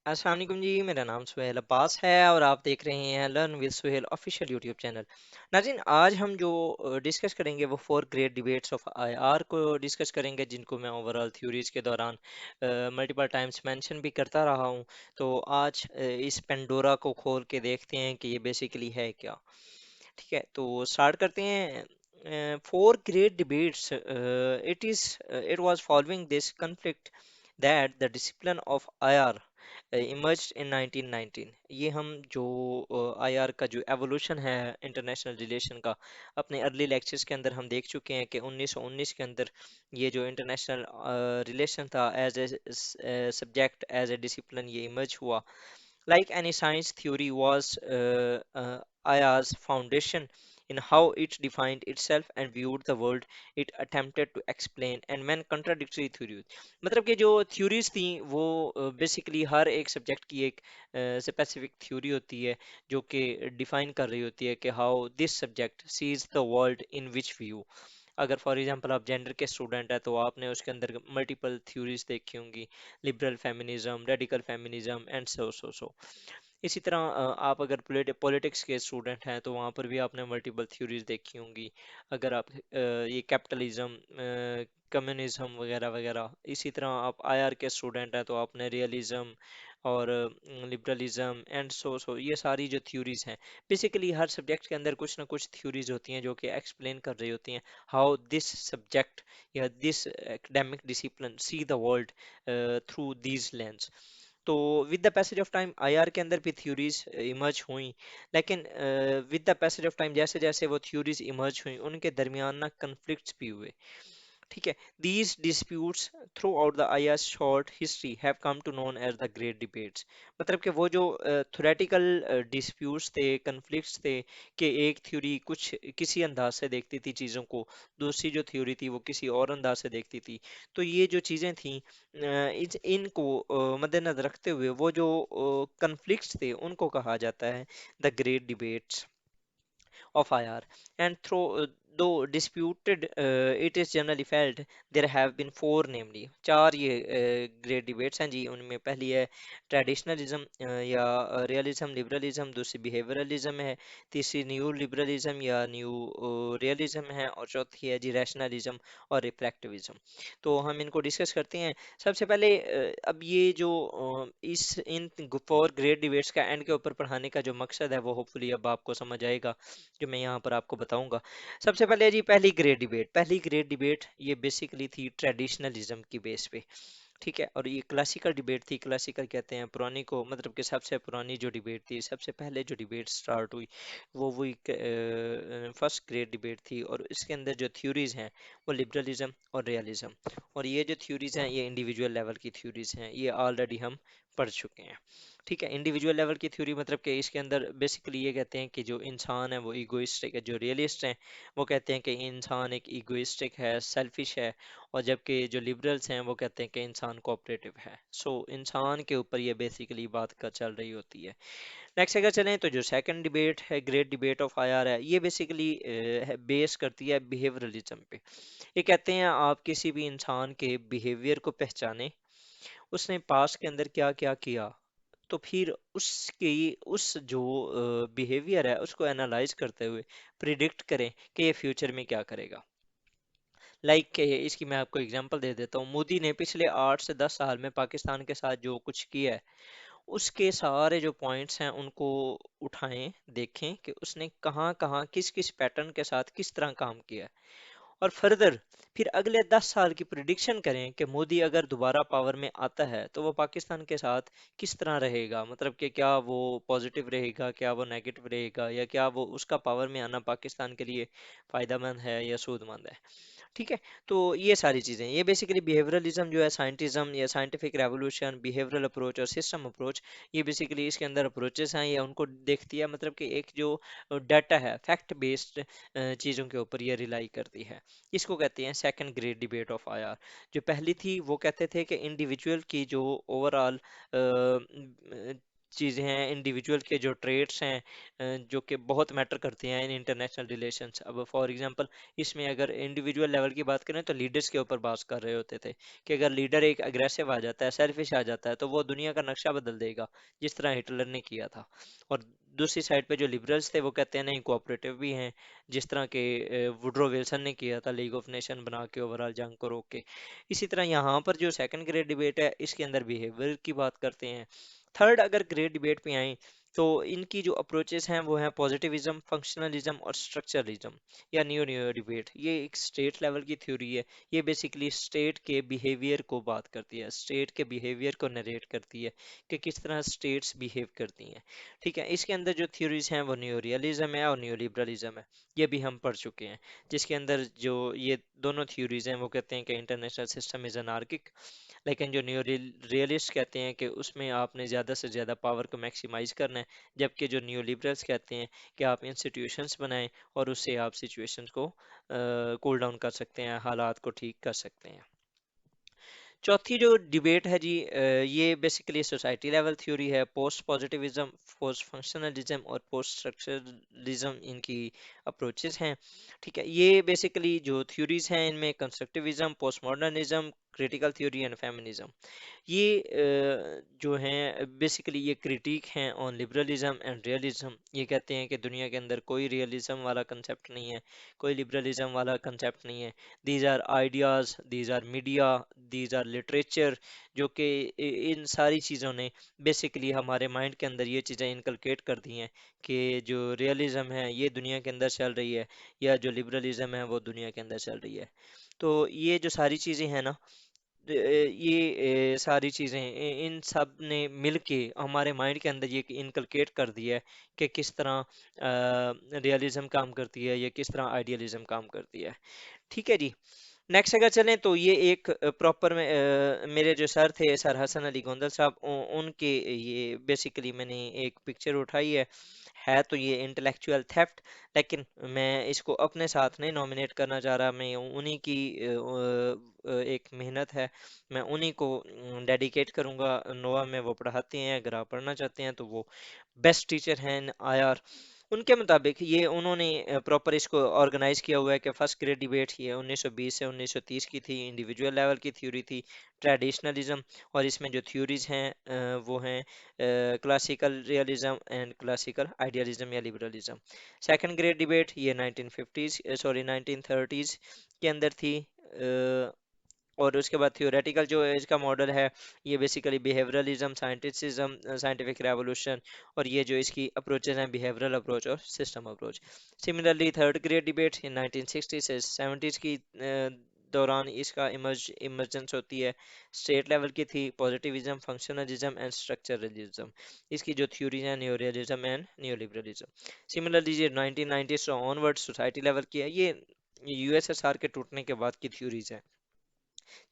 अस्सलाम वालेकुम जी। मेरा नाम सुहेल अब्बास है और आप देख रहे हैं learn with Suhail official YouTube channel. नाज़रीन, आज हम जो डिस्कस करेंगे वो four great debates of IR को डिस्कस करेंगे, जिनको मैं ओवरऑल थ्योरीज के दौरान मल्टीपल टाइम्स मेंशन भी करता रहा हूँ। तो आज इस पेंडोरा को खोल के देखते हैं कि ये बेसिकली है क्या। ठीक है, तो स्टार्ट करते हैं। Four great debates, it was following this conflict that the discipline of IR emerged in 1919। ये हम जो आईआर का जो एवोल्यूशन है इंटरनेशनल रिलेशन का, अपने अर्ली लेक्चर्स के अंदर हम देख चुके हैं कि 1919 के अंदर ये जो इंटरनेशनल रिलेशन था as a subject, as a discipline, ये इमर्ज हुआ। Like any science theory was Aya's foundation in how it defined itself and viewed the world it attempted to explain, and when contradictory theories, मतलब कि जो theories थी वो basically हर एक subject की एक specific theory होती है जो कि define कर रही होती है कि how this subject sees the world in which view। अगर फॉर एग्जांपल आप जेंडर के स्टूडेंट है तो आपने उसके अंदर मल्टीपल थ्योरीज देखी होंगी, liberal feminism, radical feminism and so. इसी तरह आप अगर पॉलिटिक्स के स्टूडेंट हैं तो वहाँ पर भी आपने मल्टीपल थ्योरीज देखी होंगी। अगर आप ये कैपिटलिज्म, कम्युनिज्म वगैरह वगैरह, इसी तरह आप आईआर के स्टूडेंट हैं तो आपने रियलिज्म और लिबरलिज्म एंड सो ये सारी जो थ्योरीज हैं, बेसिकली हर सब्जेक्ट के अंदर कुछ ना कुछ थ्योरीज होती हैं जो कि एक्सप्लेन कर रही होती हैं हाउ दिस सब्जेक्ट या this academic discipline see the world through these lens. तो with the passage of time IR के अंदर भी थ्योरीज इमर्ज हुई, लेकिन with the passage of time जैसे जैसे वो थ्योरीज इमर्ज हुई उनके दरमियान ना कन्फ्लिक्ट्स भी हुए। ठीक है, these disputes throughout the IS short history have come to known as the great debates। मतलब कि वो जो थ्योरेटिकल disputes थे, conflicts थे, कि एक थ्योरी कुछ किसी अंदाज से देखती थी चीज़ों को, दूसरी जो थ्योरी थी वो किसी और अंदाज से देखती थी। तो ये जो चीज़ें थी, इनको मद्देनजर रखते हुए वो जो conflicts थे उनको कहा जाता है the great debates of IR, and though disputed, it is generally felt there have been four, namely चार ये ग्रेट डिबेट्स हैं जी। उनमें पहली है ट्रेडिशनलिज्म या रियलिज्म लिबरलिज्म, दूसरी बिहेवियरलिज्म है, तीसरी न्यू लिबरलिज्म या न्यू रियलिज्म है, और चौथी है जी रैशनलिज्म और रिफ्लेक्टिविज्म। तो हम इनको डिस्कस करते हैं। सबसे पहले अब ये जो इस इन फोर ग्रेट डिबेट्स का एंड के ऊपर पढ़ाने का जो मकसद है वो होपफुली अब आपको समझ आएगा, जो मैं यहाँ पर आपको बताऊंगा। सबसे पहले जी पहली ग्रेट डिबेट ये बेसिकली थी ट्रेडिशनलिज्म की बेस पे। ठीक है, और ये क्लासिकल डिबेट थी। क्लासिकल कहते हैं पुरानी को, मतलब कि सबसे पुरानी जो डिबेट थी, सबसे पहले जो डिबेट स्टार्ट हुई वो वही फर्स्ट ग्रेट डिबेट थी, और इसके अंदर जो थ्योरीज हैं वो लिबरलिज्म और रियलिज्म। और ये जो थ्योरीज हैं ये इंडिविजुअल लेवल की थ्योरीज हैं, ये ऑलरेडी हम पढ़ चुके हैं। ठीक है, इंडिविजुअल लेवल की थ्योरी मतलब कि इसके अंदर बेसिकली ये कहते हैं कि जो इंसान है वो इगोइस्टिक है, जो रियलिस्ट हैं वो कहते हैं कि इंसान एक इगोइस्टिक है, सेल्फिश है, और जबकि जो लिबरल्स हैं वो कहते हैं कि इंसान कोऑपरेटिव है। सो इंसान के ऊपर ये बेसिकली बात का चल रही होती है। नेक्स्ट अगर चलें तो जो सेकंड डिबेट है, ग्रेट डिबेट ऑफ आईआर है, ये बेसिकली बेस करती है बिहेवियरलिज्म पे। ये कहते हैं आप किसी भी इंसान के बिहेवियर को पहचाने, उसने पास्ट के अंदर क्या क्या किया, तो फिर उसकी उस जो बिहेवियर है उसको एनालाइज करते हुए प्रिडिक्ट करें कि ये फ्यूचर में क्या करेगा। इसकी मैं आपको एग्जांपल दे देता हूँ। मोदी ने पिछले 8 से 10 साल में पाकिस्तान के साथ जो कुछ किया है, उसके सारे जो पॉइंट्स हैं उनको उठाएं, देखें कि उसने कहाँ कहाँ किस किस पैटर्न के साथ किस तरह काम किया है, और फर्दर फिर अगले 10 साल की प्रिडिक्शन करें कि मोदी अगर दोबारा पावर में आता है तो वो पाकिस्तान के साथ किस तरह रहेगा, मतलब कि क्या वो पॉजिटिव रहेगा, क्या वो नेगेटिव रहेगा, या क्या वो उसका पावर में आना पाकिस्तान के लिए फायदेमंद है या सूदमंद है। ठीक है, तो ये सारी चीज़ें, ये बेसिकली बिहेवियरलिज्म जो है, साइंटिज्म या साइंटिफिक रेवोल्यूशन, बिहेवियरल अप्रोच और सिस्टम अप्रोच, ये बेसिकली इसके अंदर अप्रोचेस हैं, या उनको देखती है, मतलब कि एक जो डाटा है फैक्ट बेस्ड चीज़ों के ऊपर ये रिलाई करती है। इसको कहते हैं second great debate of IR. जो पहली थी वो कहते थे कि इंडिविजुअल की जो ओवरऑल चीज़ें हैं, इंडिविजुअल के जो ट्रेड्स हैं जो कि बहुत मैटर करती हैं इन इंटरनेशनल रिलेशंस। अब फॉर एग्जांपल इसमें अगर इंडिविजुअल लेवल की बात करें तो लीडर्स के ऊपर बात कर रहे होते थे कि अगर लीडर एक अग्रेसिव आ जाता है, सेल्फिश आ जाता है, तो वो दुनिया का नक्शा बदल देगा, जिस तरह हिटलर ने किया था। और दूसरी साइड पे जो लिबरल्स थे वो कहते हैं नहीं, कोऑपरेटिव भी हैं, जिस तरह के वुडरो विल्सन ने किया था, लीग ऑफ नेशन बना के ओवरऑल जंग को रोक के। इसी तरह यहाँ पर जो सेकंड ग्रेड डिबेट है इसके अंदर बिहेवियर की बात करते हैं। थर्ड अगर ग्रेड डिबेट पे आए तो इनकी जो अप्रोचेस हैं वो हैं पॉजिटिविज्म, फंक्शनलिज्म और स्ट्रक्चरलिज्म या नियो नियो डिबेट। ये एक स्टेट लेवल की थ्योरी है। ये बेसिकली स्टेट के बिहेवियर को बात करती है, स्टेट के बिहेवियर को नरेट करती है कि किस तरह स्टेट्स बिहेव करती हैं। ठीक है, इसके अंदर जो थ्योरीज हैं वो न्यू रियलिज्म है और न्यू लिबरलिज्म है। ये भी हम पढ़ चुके हैं, जिसके अंदर जो ये दोनों थ्योरीज हैं वो कहते हैं कि इंटरनेशनल सिस्टम इज अनार्किक, लेकिन जो न्यू रियलिस्ट कहते हैं कि उसमें आपने ज़्यादा से ज़्यादा पावर को मैक्सिमाइज करना है, जबकि जो न्यू लिबरल्स कहते हैं कि आप इंस्टीट्यूशंस बनाएं और उससे आप सिचुएशंस को कूल डाउन कर सकते हैं, हालात को ठीक कर सकते हैं। चौथी जो डिबेट है जी, ये बेसिकली सोसाइटी लेवल थ्योरी है। पोस्ट पॉजिटिविज्म, पोस्ट फंक्शनलिज्म और पोस्ट स्ट्रक्चरलिज्म इनकी अप्रोचेस हैं। ठीक है, ये बेसिकली जो थ्योरीज हैं इनमें constructivism, post modernism, critical theory and feminism, ये जो हैं बेसिकली ये क्रिटिक हैं ऑन लिबरलिज्म एंड रियलिज्म। ये कहते हैं कि दुनिया के अंदर कोई रियलिज्म वाला कंसेप्ट नहीं है, कोई लिबरलिज्म वाला कंसेप्ट नहीं है। These are ideas, these are media, these are literature, जो कि इन सारी चीज़ों ने बेसिकली हमारे माइंड के अंदर ये चीज़ें इनकलकेट कर दी हैं कि जो रियलिज्म है ये दुनिया के अंदर चल रही है, या जो लिबरलिज्म है वो दुनिया के अंदर चल रही है। तो ये जो सारी चीज़ें हैं ना, ये सारी चीज़ें इन सब ने मिलके हमारे माइंड के अंदर ये इनकलकेट कर दिया है कि किस तरह रियलिज्म काम करती है या किस तरह आइडियलिज्म काम करती है। ठीक है जी। नेक्स्ट अगर चलें तो ये एक प्रॉपर में मेरे जो सर थे, सर हसन अली गोंदल साहब, उनके ये बेसिकली मैंने एक पिक्चर उठाई है तो ये इंटेलेक्चुअल थेफ्ट, लेकिन मैं इसको अपने साथ नहीं नॉमिनेट करना चाह रहा। मैं उन्हीं की एक मेहनत है, मैं उन्हीं को डेडिकेट करूंगा। नोवा में वो पढ़ाते हैं, अगर आप पढ़ना चाहते हैं तो वो बेस्ट टीचर हैं IR। उनके मुताबिक ये उन्होंने प्रॉपर इसको ऑर्गेनाइज किया हुआ है कि फर्स्ट ग्रेड डिबेट ये 1920 से 1930 की थी, इंडिविजुअल लेवल की थ्योरी थी, ट्रेडिशनलिज्म, और इसमें जो थ्योरीज हैं वो हैं classical realism and classical idealism या लिबरलिज्म। सेकंड ग्रेड डिबेट ये 1950s सॉरी 1930s के अंदर थी। और उसके बाद थियोरेटिकल जो इसका मॉडल है ये basically behaviourism, scientism, scientific revolution, और ये जो इसकी अप्रोचेज हैं बिहेवियरल अप्रोच और system approach. Similarly third grade debate in 1960 से 70s की दौरान इसका इमर्जेंस होती है। स्टेट लेवल की थी, पॉजिटिविज्म, फंक्शनलिज्म एंड स्ट्रक्चरलिज्म। इसकी जो थ्योरीज हैं new realism and new liberalism. Similarly ये 1990 ऑनवर्ड सोसाइटी लेवल की है। ये USSR के टूटने के बाद की थ्योरीज है,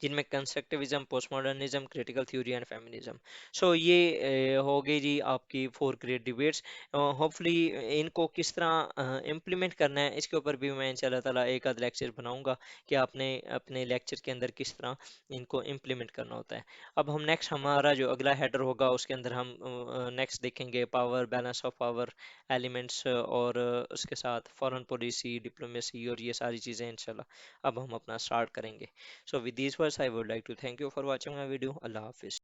जिनमें constructivism, post modernism, critical theory and feminism. So ये हो गई जी आपकी फोर ग्रेट डिबेट्स। होपफुली इनको किस तरह इम्प्लीमेंट करना है इसके ऊपर भी मैं इंशाल्लाह ताला एक आध लेक्चर बनाऊंगा कि आपने अपने लेक्चर के अंदर किस तरह इनको इम्प्लीमेंट करना होता है। अब हम नेक्स्ट हमारा जो अगला हेडर होगा उसके अंदर हम नेक्स्ट देखेंगे power, balance of power elements, और उसके साथ फॉरेन पॉलिसी, डिप्लोमेसी और ये सारी चीज़ें इंशाल्लाह अब हम अपना स्टार्ट करेंगे। So with these words, I would like to thank you for watching my video. Allah Hafiz.